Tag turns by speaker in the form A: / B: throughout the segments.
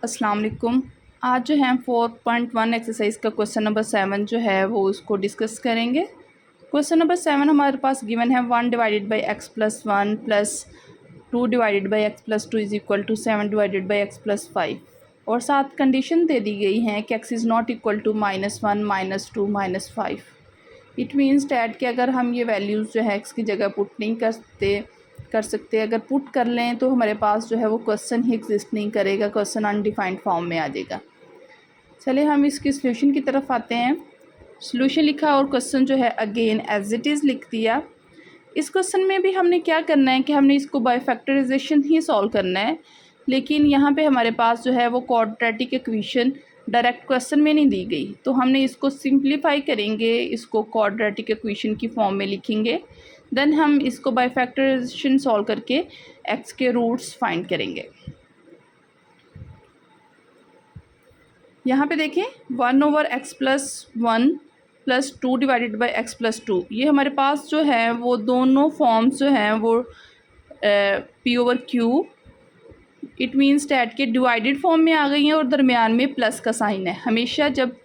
A: अस्सलाम वालेकुम। आज जो है 4.1 एक्सरसाइज का क्वेश्चन नंबर 7 जो है वो उसको डिस्कस करेंगे। क्वेश्चन नंबर 7 हमारे पास गिवन है 1 divided by x plus 1 plus 2 divided by x plus 2 is equal to 7 divided by x plus 5 और साथ कंडीशन दे दी गई हैं कि x is not equal to -1 -2 -5। It means that कि अगर हम ये वैल्यूज़ जो है एक्स की जगह पुट नहीं कर सकते, अगर पुट कर लें तो हमारे पास जो है वो क्वेश्चन ही एग्जिस्ट नहीं करेगा, क्वेश्चन अनडिफाइंड फॉर्म में आ जाएगा। चलिए हम इसकी सॉल्यूशन की तरफ आते हैं। सॉल्यूशन लिखा और क्वेश्चन जो है अगेन एज इट इज़ लिख दिया। इस क्वेश्चन में भी हमने क्या करना है कि हमने इसको बाय फैक्टराइजेशन ही सॉल्व करना है, लेकिन यहाँ पे हमारे पास जो है वो क्वाड्रेटिक इक्वेशन डायरेक्ट क्वेश्चन में नहीं दी गई, तो हमने इसको सिंप्लीफाई करेंगे, इसको क्वाड्रेटिक इक्वेशन की फॉर्म में लिखेंगे। देन हम इसको बाय फैक्टराइजेशन सॉल्व करके एक्स के रूट्स फाइंड करेंगे। यहाँ पे देखें 1/x plus 1 plus 2 divided by x plus 2, ये हमारे पास जो है वो दोनों फॉर्म्स जो हैं वो p/q इट मीन्स डैट के डिवाइडेड फॉर्म में आ गई हैं और दरमियान में प्लस का साइन है। हमेशा जब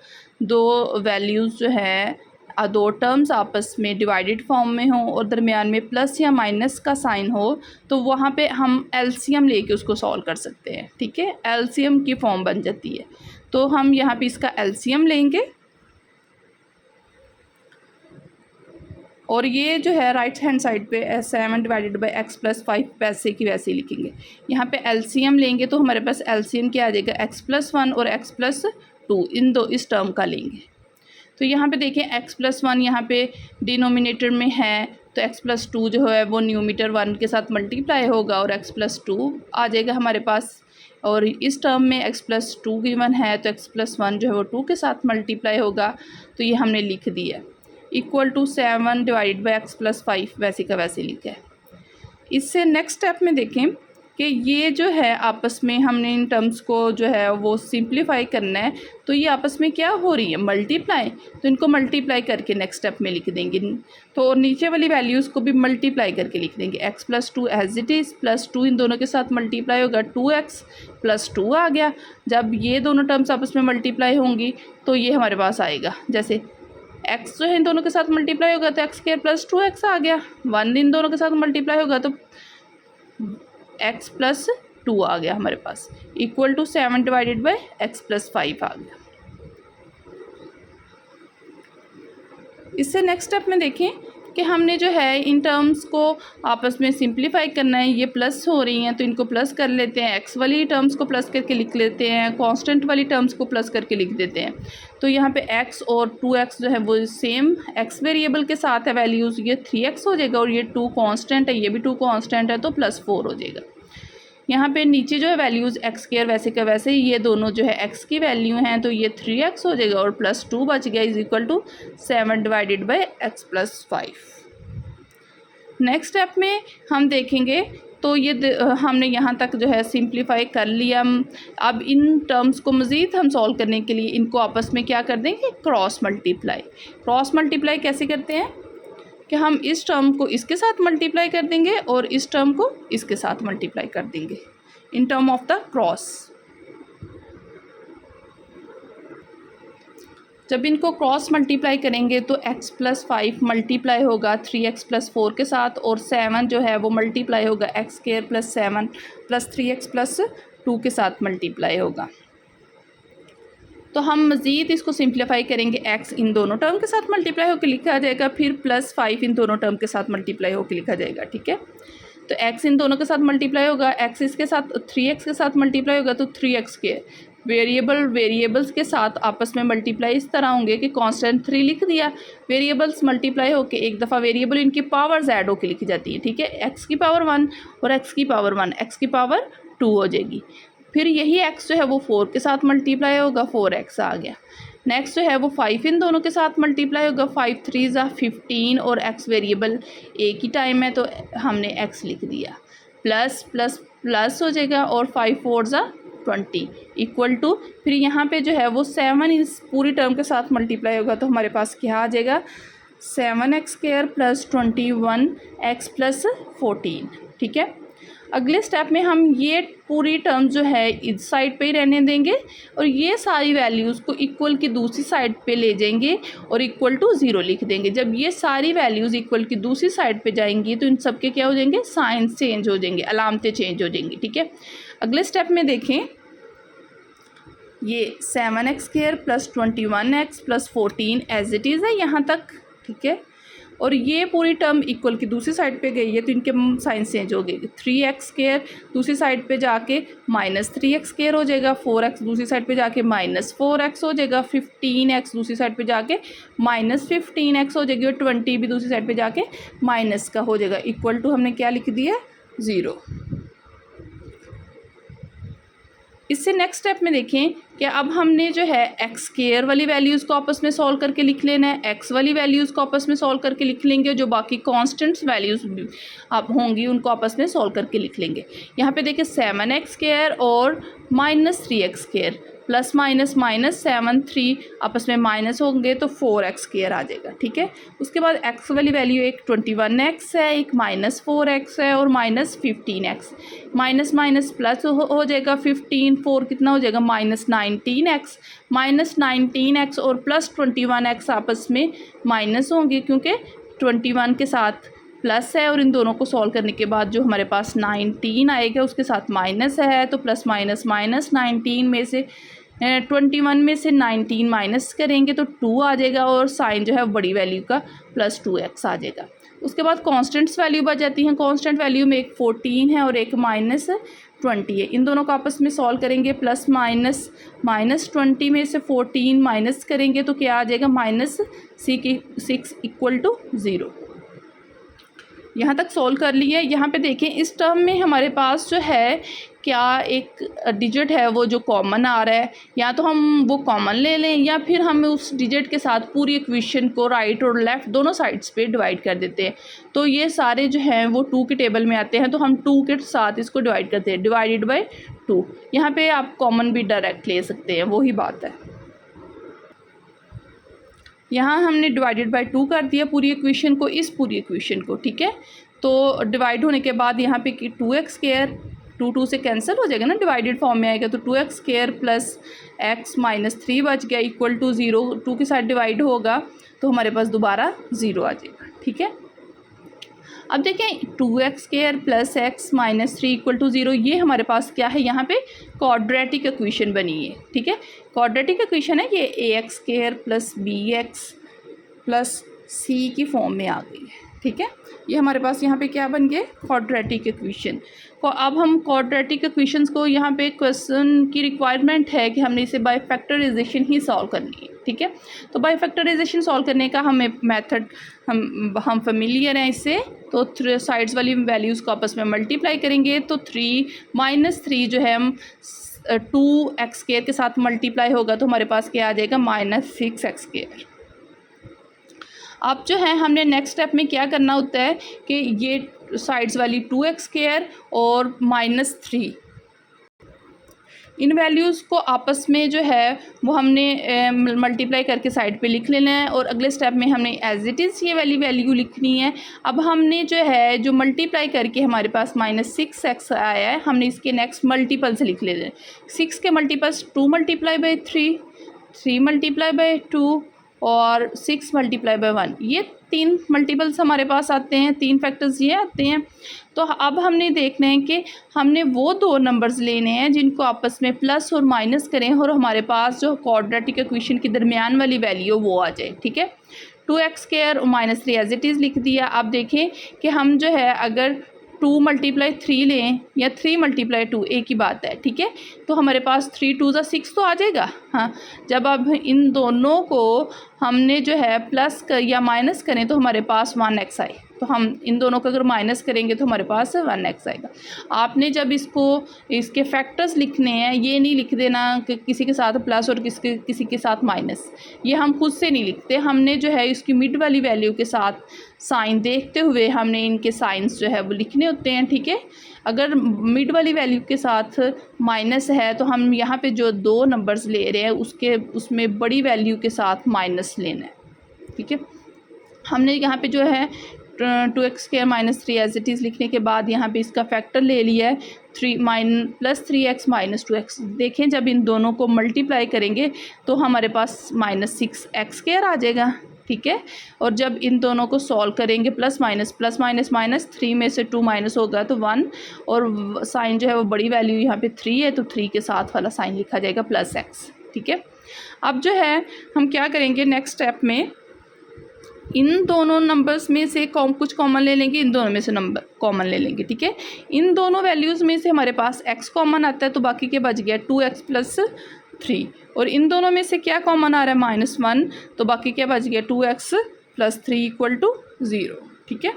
A: दो वैल्यूज़ जो है दो टर्म्स आपस में डिवाइडेड फॉर्म में हो और दरमियान में प्लस या माइनस का साइन हो तो वहाँ पे हम एलसीएम लेके उसको सॉल्व कर सकते हैं। ठीक है, एलसीएम की फॉर्म बन जाती है, तो हम यहाँ पे इसका एलसीएम लेंगे और ये जो है राइट हैंड साइड पे 7 डिवाइडेड बाई एक्स प्लस 5 वैसे की वैसे ही लिखेंगे। यहाँ पे एलसीएम लेंगे तो हमारे पास एलसीएम क्या आ जाएगा, एक्स प्लस 1 और एक्स प्लस 2 इस टर्म का लेंगे। तो यहाँ पे देखें एक्स प्लस 1 यहाँ पे डिनोमिनेटर में है तो एक्स प्लस 2 जो है वो न्यूमीटर 1 के साथ मल्टीप्लाई होगा और एक्स प्लस 2 आ जाएगा हमारे पास। और इस टर्म में एक्स प्लस 2 गिवन है तो एक्स प्लस 1 जो है वो 2 के साथ मल्टीप्लाई होगा, तो ये हमने लिख दिया equal to 7 divided by x plus 5 वैसे का वैसे लिखा है। इससे नेक्स्ट स्टेप में देखें कि ये जो है आपस में हमने इन टर्म्स को जो है वो सिंप्लीफाई करना है, तो ये आपस में क्या हो रही है, मल्टीप्लाई, तो इनको मल्टीप्लाई करके नेक्स्ट स्टेप में लिख देंगे। तो और नीचे वाली वैल्यूज़ को भी मल्टीप्लाई करके लिख देंगे। X plus 2 as it is plus 2 इन दोनों के साथ मल्टीप्लाई होगा 2x प्लस 2 आ गया। जब ये दोनों टर्म्स आपस में मल्टीप्लाई होंगी तो ये हमारे पास आएगा, जैसे x जो है इन दोनों के साथ मल्टीप्लाई होगा तो x² प्लस 2x आ गया, 1 इन दोनों के साथ मल्टीप्लाई होगा तो x प्लस 2 आ गया हमारे पास, equal to 7 divided by x plus 5 आ गया। इससे नेक्स्ट स्टेप में देखें कि हमने जो है इन टर्म्स को आपस में सिंप्लीफाई करना है। ये प्लस हो रही हैं तो इनको प्लस कर लेते हैं, एक्स वाली टर्म्स को प्लस करके लिख लेते हैं, कांस्टेंट वाली टर्म्स को प्लस करके लिख देते हैं। तो यहाँ पे x और 2x जो है वो सेम x वेरिएबल के साथ है वैल्यूज़, ये 3x हो जाएगा और ये 2 कांस्टेंट है, ये भी 2 कांस्टेंट है तो प्लस 4 हो जाएगा। यहाँ पे नीचे जो है वैल्यूज़ x² वैसे का वैसे ही, ये दोनों जो है x की वैल्यू हैं तो ये 3x हो जाएगा और प्लस 2 बच गया is equal to 7 divided by x plus 5। Next step में हम देखेंगे तो ये हमने यहाँ तक जो है सिंप्लीफाई कर लिया। अब इन टर्म्स को मज़ीद हम सॉल्व करने के लिए इनको आपस में क्या कर देंगे, क्रॉस मल्टीप्लाई। क्रॉस मल्टीप्लाई कैसे करते हैं कि हम इस टर्म को इसके साथ मल्टीप्लाई कर देंगे और इस टर्म को इसके साथ मल्टीप्लाई कर देंगे in term of the cross. जब इनको क्रॉस मल्टीप्लाई करेंगे तो x प्लस 5 मल्टीप्लाई होगा 3x प्लस 4 के साथ और 7 जो है वो मल्टीप्लाई होगा x² plus 7 plus 3x plus 2 के साथ मल्टीप्लाई होगा। तो हम मज़ीद इसको सिंप्लीफाई करेंगे, x इन दोनों टर्म के साथ मल्टीप्लाई होकर लिखा जाएगा, फिर प्लस 5 इन दोनों टर्म के साथ मल्टीप्लाई होकर लिखा जाएगा। ठीक है, तो x इन दोनों के साथ मल्टीप्लाई होगा, x इसके साथ 3x के साथ मल्टीप्लाई होगा तो 3x के वेरिएबल्स के साथ आपस में मल्टीप्लाई इस तरह होंगे कि कांस्टेंट 3 लिख दिया, वेरिएबल्स मल्टीप्लाई होके एक दफ़ा वेरिएबल इनकी पावर्स ऐड होके लिखी जाती है। ठीक है, x की पावर 1 और x की पावर 1 x की पावर 2 हो जाएगी। फिर यही x जो है वो 4 के साथ मल्टीप्लाई होगा, 4x आ गया। नेक्स्ट जो है वो 5 इन दोनों के साथ मल्टीप्लाई होगा, 5 3 ज़ा 15 और x वेरिएबल एक ही टाइम है तो हमने x लिख दिया, प्लस प्लस प्लस हो जाएगा और 5 4 ज़ा 20 इक्वल टू, फिर यहाँ पे जो है वो 7 इस पूरी टर्म के साथ मल्टीप्लाई होगा तो हमारे पास क्या आ जाएगा, 7x² प्लस 21x प्लस 14। ठीक है, अगले स्टेप में हम ये पूरी टर्म जो है इस साइड पे ही रहने देंगे और ये सारी वैल्यूज़ को इक्वल की दूसरी साइड पे ले जाएंगे और इक्वल टू 0 लिख देंगे। जब ये सारी वैल्यूज़ इक्वल की दूसरी साइड पे जाएंगी तो इन सब के क्या हो जाएंगे, साइंस चेंज हो जाएंगे, अलामतें चेंज हो जाएंगी। ठीक है, अगले स्टेप में देखें, ये 7x² + 21x + 14 as it is है यहाँ तक। ठीक है, और ये पूरी टर्म इक्वल की दूसरी साइड पे गई है तो इनके साइंस चेंज हो गए। 3x² दूसरी साइड पे जाके -3x² हो जाएगा, 4x दूसरी साइड पे जाके -4x हो जाएगा, 15x दूसरी साइड पे जाके -15x हो जाएगी और 20 भी दूसरी साइड पे जाके माइनस का हो जाएगा। इक्वल टू हमने क्या लिख दिया, 0। इससे नेक्स्ट स्टेप में देखें कि अब हमने जो है x² वाली वैल्यूज़ को आपस में सॉल्व करके लिख लेना है, x वाली वैल्यूज़ को आपस में सॉल्व करके लिख लेंगे, जो बाकी कांस्टेंट्स वैल्यूज़ आप होंगी उनको आपस में सॉल्व करके लिख लेंगे। यहाँ पे देखिए 7x² और -3x² प्लस माइनस -7 3 आपस में माइनस होंगे तो 4x² आ जाएगा। ठीक है, उसके बाद x वाली वैल्यू एक 21x है, एक -4x है और -15x, माइनस माइनस प्लस हो जाएगा 15, 4 कितना हो जाएगा -19x, -19x और +21x आपस में माइनस होंगे क्योंकि 21 के साथ प्लस है और इन दोनों को सॉल्व करने के बाद जो हमारे पास 19 आएगा उसके साथ माइनस है तो प्लस माइनस माइनस 19 में से 21 में से 19 माइनस करेंगे तो 2 आ जाएगा और साइन जो है बड़ी वैल्यू का +2x आ जाएगा। उसके बाद कांस्टेंट्स वैल्यू बच जाती हैं। कांस्टेंट वैल्यू में एक 14 है और एक -20 है। इन दोनों को आपस में सॉल्व करेंगे, प्लस माइनस -20 में से 14 माइनस करेंगे तो क्या आ जाएगा -6 इक्वल टू 0। यहाँ तक सॉल्व कर लिया। यहाँ पे देखें इस टर्म में हमारे पास जो है क्या एक डिजिट है वो जो कॉमन आ रहा है, या तो हम वो कॉमन ले लें या फिर हम उस डिजिट के साथ पूरी इक्वेशन को राइट और लेफ़्ट दोनों साइड्स पे डिवाइड कर देते हैं। तो ये सारे जो हैं वो 2 के टेबल में आते हैं तो हम 2 के साथ इसको डिवाइड करते हैं, डिवाइडेड बाई 2। यहाँ पे आप कॉमन भी डायरेक्ट ले सकते हैं, वही बात है। यहाँ हमने डिवाइडेड बाई 2 कर दिया पूरी इक्वेशन को, इस पूरी इक्वेशन को। ठीक है, तो डिवाइड होने के बाद यहाँ पे 2x² 2 से कैंसिल हो जाएगा ना, डिवाइडेड फॉर्म में आएगा तो 2x² प्लस x -3 बच गया इक्वल टू 0। 2 के साथ डिवाइड होगा तो हमारे पास दोबारा 0 आ जाएगा। ठीक है, अब देखें 2x² plus x -3 equal to 0, ये हमारे पास क्या है, यहाँ पे क्वाड्रेटिक इक्वेशन बनी है। ठीक है, क्वाड्रेटिक इक्वेशन है ये, ax² plus bx plus c की फॉर्म में आ गई है। ठीक है, ये हमारे पास यहाँ पे क्या बन गया, क्वाड्रेटिक इक्वेशन। अब हम क्वाड्रेटिक इक्वेशंस को यहाँ पे क्वेश्चन की रिक्वायरमेंट है कि हमने इसे बाय फैक्टराइजेशन ही सॉल्व करनी है। ठीक है, तो बाय फैक्टराइजेशन सॉल्व करने का हमें मेथड हम फेमिलियर हैं इससे। तो 3 साइड्स वाली वैल्यूज़ को आपस में मल्टीप्लाई करेंगे तो 3 जो है हम 2x² के साथ मल्टीप्लाई होगा तो हमारे पास क्या आ जाएगा -6x²। अब जो है हमने नेक्स्ट स्टेप में क्या करना होता है कि ये साइड्स वाली 2x² और -3 इन वैल्यूज़ को आपस में जो है वो हमने मल्टीप्लाई करके साइड पे लिख लेना है और अगले स्टेप में हमने एज इट इज़ ये वाली वैल्यू लिखनी है। अब हमने जो है जो मल्टीप्लाई करके हमारे पास -6x आया है, हमने इसके नेक्स्ट मल्टीपल से लिख लेना है। 6 के मल्टीपल्स 2 × 3, 3 × 2 और 6 × 1, ये 3 मल्टीपल्स हमारे पास आते हैं, 3 फैक्टर्स ये आते हैं। तो अब हमने देखना है कि हमने वो 2 नंबर्स लेने हैं जिनको आपस में प्लस और माइनस करें और हमारे पास जो क्वाड्रेटिक इक्वेशन के दरमियान वाली वैल्यू वो आ जाए। ठीक है, 2x² और -3 एज इट इज़ लिख दिया। अब देखें कि हम जो है अगर 2 × 3 लें या 3 × 2 एक ही बात है। ठीक है, तो हमारे पास 3 2 6 तो आ जाएगा। हाँ, जब अब इन दोनों को हमने जो है प्लस या माइनस करें तो हमारे पास 1x आए, तो हम इन दोनों को अगर माइनस करेंगे तो हमारे पास 1x आएगा। आपने जब इसके फैक्टर्स लिखने हैं, ये नहीं लिख देना कि किसी के साथ प्लस और किसी के साथ माइनस, ये हम खुद से नहीं लिखते। हमने जो है इसकी मिड वाली वैल्यू के साथ साइन देखते हुए हमने इनके साइंस जो है वो लिखने होते हैं। ठीक है, अगर मिड वाली वैल्यू के साथ माइनस है तो हम यहाँ पे जो 2 नंबर्स ले रहे हैं उसमें बड़ी वैल्यू के साथ माइनस लेना है। ठीक है, हमने यहाँ पे जो है 2x² minus 3 as it is लिखने के बाद यहाँ पे इसका फैक्टर ले लिया है +3x माइनस 2x। देखें जब इन दोनों को मल्टीप्लाई करेंगे तो हमारे पास -6x² आ जाएगा, ठीक है। और जब इन दोनों को सॉल्व करेंगे प्लस माइनस 3 में से 2 माइनस होगा तो 1, और साइन जो है वो बड़ी वैल्यू यहाँ पे 3 है तो 3 के साथ वाला साइन लिखा जाएगा +x, ठीक है। अब जो है हम क्या करेंगे नेक्स्ट स्टेप में, इन दोनों नंबर्स में से कुछ कॉमन ले लेंगे, इन दोनों में से नंबर कॉमन ले लेंगे, ठीक है। इन दोनों वैल्यूज़ में से हमारे पास x कॉमन आता है तो बाकी के बच गया 2x + 3, और इन दोनों में से क्या कॉमन आ रहा है -1 तो बाकी क्या बच गया 2x + 3 = 0, ठीक है।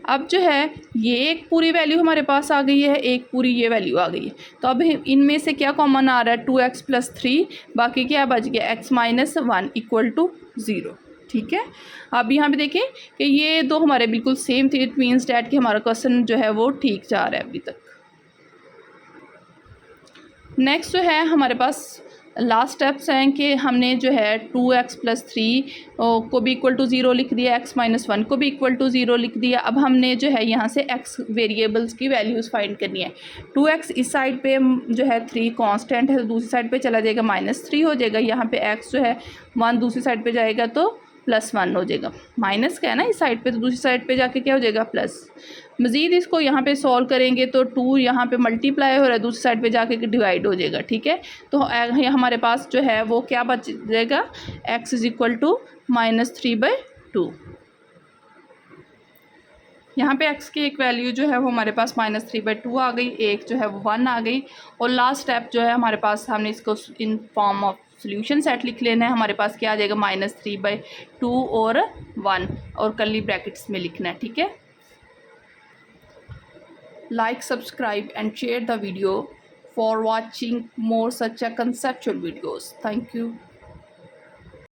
A: अब जो है ये एक पूरी वैल्यू हमारे पास आ गई है, एक पूरी ये वैल्यू आ गई है, तो अब इनमें से क्या कॉमन आ रहा है 2x + 3, बाकी क्या बच गया x - 1 = 0, ठीक है। अब यहाँ पे देखें कि ये दो हमारे बिल्कुल सेम थे, इट मीन्स डैट कि हमारा क्वेश्चन जो है वो ठीक जा रहा है अभी तक। नेक्स्ट जो है हमारे पास लास्ट स्टेप्स हैं कि हमने जो है 2x + 3 को भी इक्वल टू 0 लिख दिया, x - 1 को भी इक्वल टू 0 लिख दिया। अब हमने जो है यहाँ से x वेरिएबल्स की वैल्यूज़ फाइंड करनी है। 2x इस साइड पे जो है 3 कांस्टेंट है तो दूसरी साइड पे चला जाएगा -3 हो जाएगा, यहाँ पे x जो है 1 दूसरी साइड पे जाएगा तो +1 हो जाएगा, माइनस का है ना इस साइड पे तो दूसरी साइड पे जाके क्या हो जाएगा प्लस। मज़ीद इसको यहाँ पे सॉल्व करेंगे तो 2 यहाँ पे मल्टीप्लाई हो रहा है, दूसरी साइड पे जाके डिवाइड हो जाएगा, ठीक है। तो हमारे पास जो है वो क्या बच जाएगा, x = -3/2। यहाँ पे x की एक वैल्यू जो है वो हमारे पास -3/2 आ गई, एक जो है वो 1 आ गई, और लास्ट स्टेप जो है हमारे पास हमने इसको in form of solution set लिख लेना है। हमारे पास क्या आ जाएगा -3/2 और 1, और कर्ली ब्रैकेट्स में लिखना है, ठीक है। Like, subscribe and share the video for watching more such a conceptual videos. Thank you.